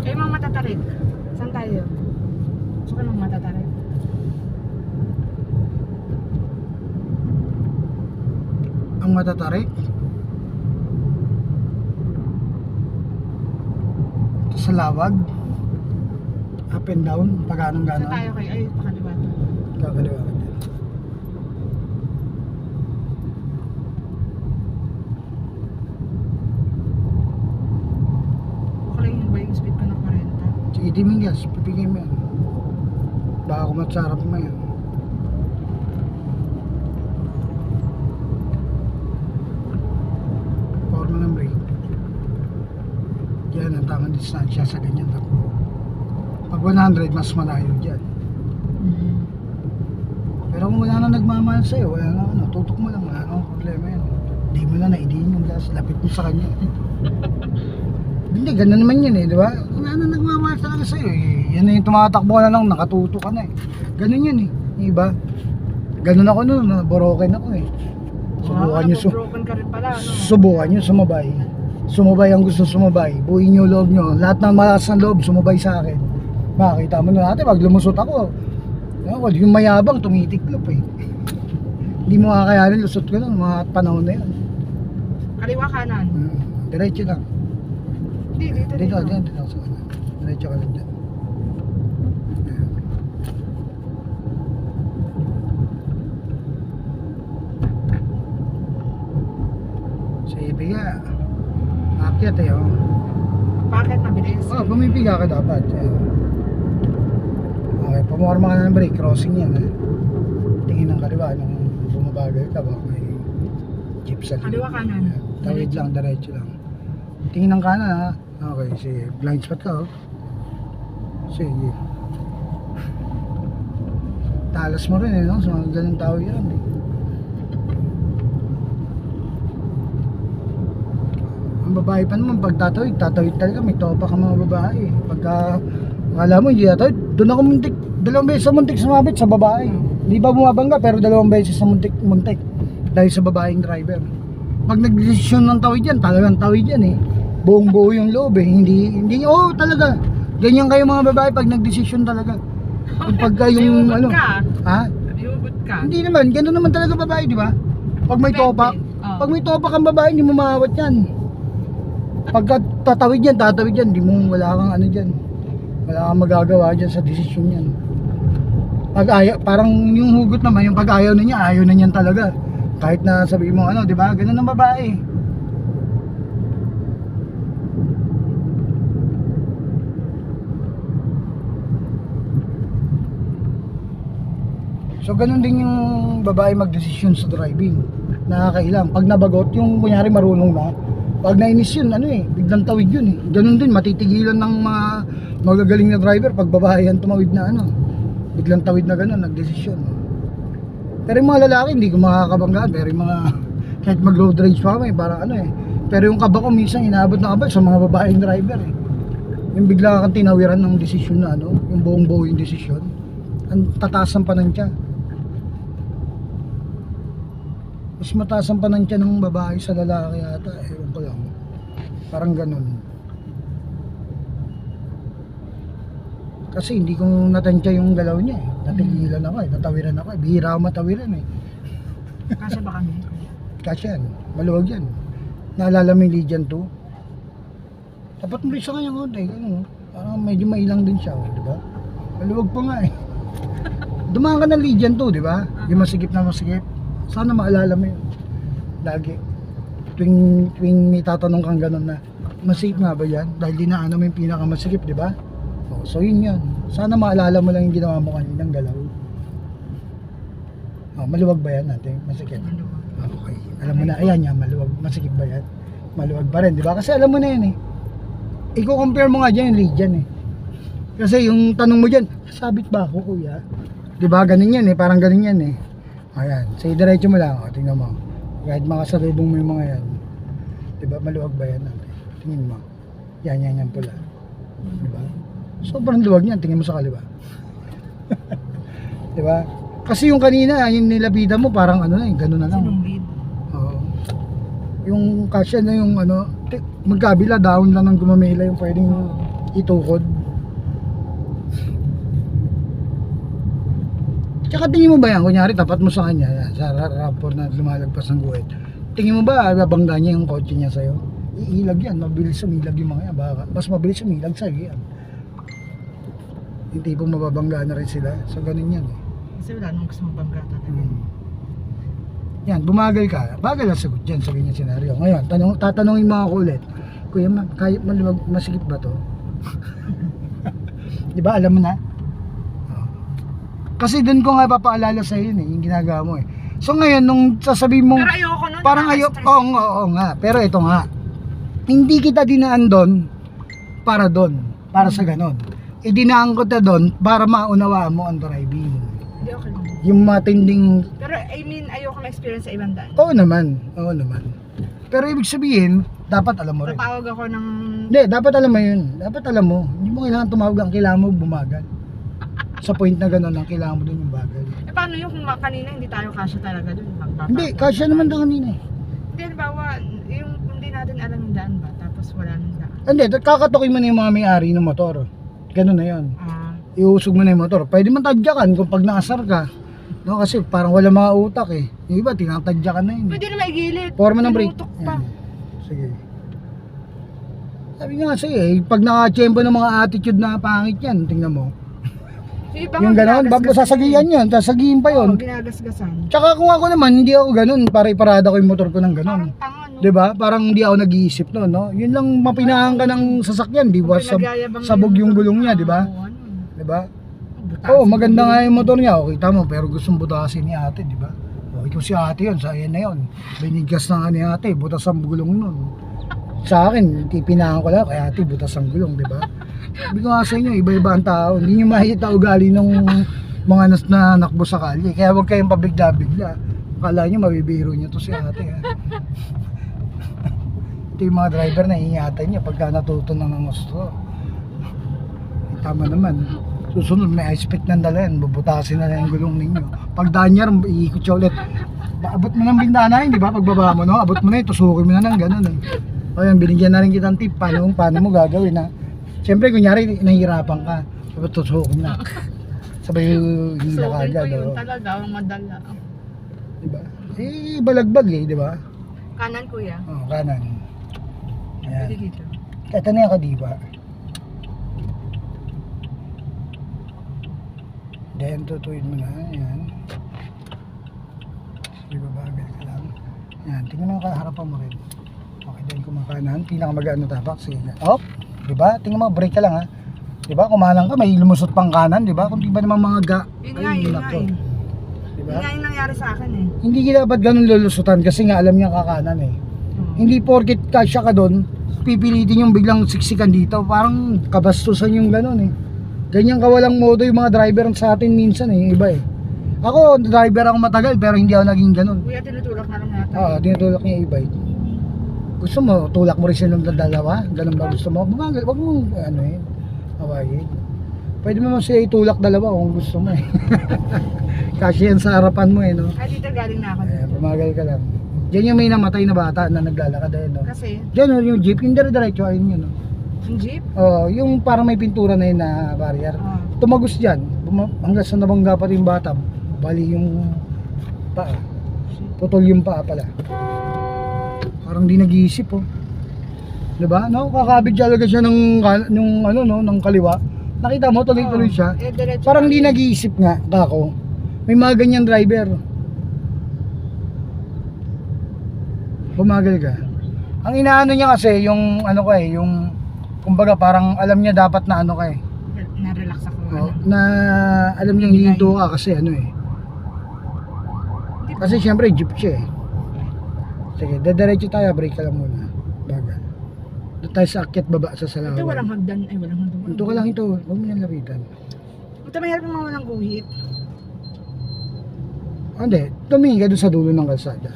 Kayo mga matatarik. Saan tayo? Gusto ka ng matatarik? Ang matatarik? Sa lawag? Up and down? Pag-anong Saan gano'n? tayo kayo? Ay, pakaliwa to. Kakaliwa ka dyan. Okay lang yun ba yung speed ko ng 40? Sige, diming gas. Pipigay mo yan. Baka kumatsarap mo yan. Power mo ng brake. Yan ang tamang distansya sa ganyan takbo. Pag 100, mas malayo dyan. Pero kung wala na nagmamahal sa'yo, wala na ano, tutok mo lang, wala na problema yan. Hindi mo na naidiin yung gas, lapit mo sa kanya. Hindi, ganun naman yun eh, di ba? Wala na nagmamahal talaga sa'yo eh. Yan na yung tumatakbo ka na lang, nakatuto ka na eh. Ganun yun eh, di ba? Ganun ako noon, boroken ako eh. Subukan nyo, broken ka rin pala, ano? subukan nyo sumabay. Sumabay ang gusto sumabay. Buuin nyo loob nyo. Lahat ng malakas ng loob, sumabay sa akin. Makita mo na natin, pag lumusot ako, yung mayabang, tumitiklop eh. Hindi mo kakayanin, lusot ko lang, mga panahon na yan. Kaliwa kanan. Diretso lang. Dito. Dito sa kanan. Diretso ka lang dyan. Ayan. Sa ibiga. Akyat eh, oh. Bakit mabilis? Oh, bumibiga ka dapat. Ayan. Okay, pumorma ka na ng brake, crossing yan eh. Tingin ng kaliwa, nung bumabagal ka ba, may jeep sa likod. Kaliwa kanan. Ayan. Tawid lang, diretso lang. Tingin ng kanan ha. Okay, sige. Blind spot ka oh. Sige. Talas mo rin eh, no? So, ganun tao yan eh. Ang babae pa naman, pag tatawid talaga, may topa ka mga babae. Pagka, akala mo hindi tatawid, doon ako muntik, 2 beses sa muntik sumabit sa babae. Di ba bumabangga, pero 2 beses sa muntik dahil sa babaeng driver. Pag nagdesisyon ng tawid yan, talagang tawid yan eh. Buong buo yung loob eh, hindi, oh talaga. Ganyan kayo mga babae pag nagdesisyon talaga. Pagka yung ano, ha? Liugot ka. Hindi naman, gano'n naman talaga babae, di ba? Pag may topak, pag may topak ang babae, hindi mo maawat yan. Pagka tatawid yan, hindi mo, wala kang ano dyan. Wala kang magagawa dyan sa desisyon yan. Pag ayaw, parang yung hugot naman, yung pag ayaw na niya, ayaw na niyan talaga. Kahit na sabihin mo ano, di ba? Ganun ang babae. So ganun din yung babae magdesisyon sa driving. Nakakailang. Pag nabagot, yung kunyari marunong na, pag nainis yun, ano eh, biglang tawid yun eh. Ganun din, matitigilan ng mga magagaling na driver pag babae yan tumawid na ano. Biglang tawid na ganun, nagdesisyon. Pero yung mga lalaki, hindi ko makakabanggaan. Pero yung mga, kahit mag road rage pa kami, para ano eh. Pero yung kaba ko minsan, inaabot na kaba sa mga babaeng driver eh. Yung bigla kang tinawiran ng desisyon na ano, yung buong buo yung desisyon. Ang tataas ang panantya. Mas mataas ang panantya ng babae sa lalaki yata, ewan ko lang. Parang ganun. Kasi hindi ko natantya yung galaw niya eh. Natigilan ako eh, natawiran ako eh. Bihira ako matawiran eh. Kasya ba kami? Kasi yan, maluwag yan. Naalala mo yung Legion 2? Tapat mo rin sa kanya konti, ano, parang medyo mailang din siya, di ba? Maluwag pa nga eh. Dumaan ka ng Legion 2, di ba? Yung masigip na masigip. Sana maalala mo yun. Lagi. Tuwing may tatanong kang gano'n na, masigip nga ba yan? Dahil dinaanan mo yung pinakamasigip, di ba? So yun yun. Sana maalala mo lang yung ginawa mo kaninang galaw. Maluwag ba yan natin? Masikip? Okay. Alam mo na, ayan yan, maluwag. Masikip ba yan? Maluwag pa rin, di ba? Kasi alam mo na yan eh. I-compare mo nga dyan yung Legion eh. Kasi yung tanong mo dyan, sabit ba ako kuya? Di ba? Ganun yan eh, parang ganun yan eh. Ayan, sa diretso mo lang, tingnan mo. Kahit makasalubong mo yung mga yan. Di ba? Maluwag ba yan natin? Tingin mo. Yan pula. Di ba? Sobrang luwag niyan, tingin mo sa kaliwa. Di ba? Kasi yung kanina, yung nilapitan mo, parang ano na, gano'n na lang. Sinunggid. Oo. Yung kasya na yung ano, magkabila, down lang ng gumamela yung pwedeng itukod. Tsaka tingin mo ba yan, kunyari tapat mo sa kanya, yan, sa rapor na lumalagpas ng guhit. Tingin mo ba, babangga niya yung kotse niya sa'yo? Iilag yan, mabilis sumilag yung mga yan. Baka, mas mabilis sumilag sa'yo yan. Yung tipong mababangga na rin sila. So ganun yan eh. Kasi wala nung gusto mabangga talaga. Yan, bumagal ka. Bagal ang sagot dyan sa ganyan senaryo. Ngayon, tatanungin mo ako ulit. Kuya, kaya masikip ba to? Di ba, alam mo na? Kasi doon ko nga papaalala sa iyo yung ginagawa mo eh. So ngayon nung sasabihin mo Pero ayoko nun. parang ayoko, oo nga, pero ito nga. Hindi kita dinaan doon para sa ganon. Idinaan ko ta doon para maunawaan mo ang driving. Hindi, okay lang. Yung matinding Pero I mean, ayoko ma-experience sa ibang daan. oo naman. Pero ibig sabihin, dapat alam mo rin. Tatawag ako ng... Hindi, dapat alam mo yun. Dapat alam mo. Hindi mo kailangan tumawag, ang kailangan mo bumagal. Sa point na gano'n, ang kailangan mo dun yung bagal. Eh paano yung kung kanina hindi tayo kasya talaga dun? Hindi, kasya naman daw kanina eh. Hindi, halimbawa, yung hindi natin alam yung daan ba, tapos wala nang daan. Hindi, kakatukin mo na yung mga may-ari ng motor. Ganun na yun. Iusog mo na yung motor. Pwede man tadyakan kung pag naasar ka. No, kasi parang wala mga utak eh. Yung iba, tinatadyakan na yun. Pwede na maigilid. Forma ng brake. Tinutok pa. Yan. Sige. Sabi nga sa'yo eh, pag nakachempo ng mga attitude na pangit yan, tingnan mo. Yung gano'n, bago sasagihan yun, sasagihin pa yun. Oo, ginagasgasan. Tsaka kung ako naman, hindi ako gano'n, para-parada ko yung motor ko ng gano'n. Parang tanga, no? Diba? Parang hindi ako nag-iisip noon, no? Yun lang mapinahan ka ng sasakyan, di ba? Sabog yung gulong niya, di ba? Oo, ano. Diba? Butasin Oo, maganda yung nga yung motor niya. O, kita mo, pero gustong butasin ni ate, di ba? O, ikaw si ate yun, sa ayan na yun. Binigas na nga ni ate, butas ang gulong nun. Sa akin, pinahan ko lang, kaya ate, butas ang gulong, di ba? Sabi ko nga sa inyo, iba-iba ang tao. Hindi nyo makikita ugali ng mga nakbo sa kalye. Kaya huwag kayong pabigla-bigla. Akala nyo, mabibiro nyo to si ate. Ha? Ito yung mga driver na ingatan nyo pagka natuto na ng gusto. Tama naman. Susunod, may ice pick ng dala yan. Bubutasin na lang yung gulong ninyo. Pag danyar, iikot siya ulit. Abot mo ng bintana yun, di ba? Pagbaba mo, no? Abot mo na yun, tusukin mo na lang, ganun. Eh. O yan, binigyan na rin kitang tip. Paano mo gagawin, ha? Siyempre, kunyari, nahihirapan ka. Sabi, tusukin na. Sabay, hindi na Sukin kagad. ko yun Oh. talaga, ang madala. Diba? Eh, balagbag eh, di ba? Kanan kuya. Oh, kanan. Ayan. Pwede dito. Ito na yung kadiba. Then, tutuin mo na. Ayan. Sige, babagal ka lang. Ayan, tingnan mo yung harapan mo rin. Okay, then kumakanan. Pinakamagaan na tapak. Sige. Op! Diba? Tingnan mo, break ka lang ha. Diba? Kumalang ka, may lumusot pang kanan. Diba? Kung di ba naman mga Yun nga, yun nga eh. Diba? Yun nga yung nangyari sa akin eh. Hindi kita dapat ganun lulusutan kasi nga alam niya kakanan eh. Hindi porket kasya ka doon, pipilitin yung biglang siksikan dito. Parang kabastusan yung ganun eh. Ganyan kawalang modo yung mga driver sa atin minsan eh, yung iba eh. Ako, driver ako matagal pero hindi ako naging ganun. Kuya, tinutulak na lang natin. Oo, tinutulak niya iba eh. Gusto mo, tulak mo rin silang dalawa? Ganun ba gusto mo? Bumagal, wag mo ano eh, hawaii. Pwede mo siya itulak dalawa kung gusto mo eh. Kasi yan sa harapan mo eh, no? Ay, dito galing na ako. Ayan, bumagal ka lang. Diyan yung may namatay na bata na naglalakad ayun, no? Kasi, Diyan oh, yung jeep, yung dire-diretso ayun yun, no? yung jeep, Oh, yung parang may pintura na yun na barrier. Tumagos diyan, hanggang sa nabangga pa yung bata, bali yung paa. Putol yung paa pala. Parang di nag-iisip oh. 'Di ba? No, kakabig talaga siya ng ano no, ng kaliwa. Nakita mo tuloy-tuloy siya. eh, diretso Parang di kami. nag-iisip nga kako. May mga ganyan driver. Bumagal ka. Ang inaano niya kasi yung ano ko eh, yung kumbaga parang alam niya dapat na ano ka eh. Na-relax ako. Oh, na alam niya hihinto ka kasi ano eh. Kasi syempre jeep siya eh. Sige, dediretso tayo, break ka lang muna. Bagal. Doon tayo sa akyat baba sa Salawan. Ito walang hagdan, ay walang hagdan. Ito ka lang ito, huwag mo nang lapitan. Ito mahirap yung mga walang guhit. Hindi, tumingin ka doon sa dulo ng kalsada.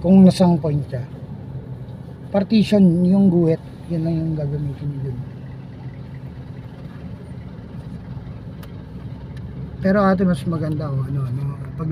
Kung nasang point ka. Partition, yung guhit, yan lang yung gagamitin nyo. Pero ate, mas maganda o ano, pag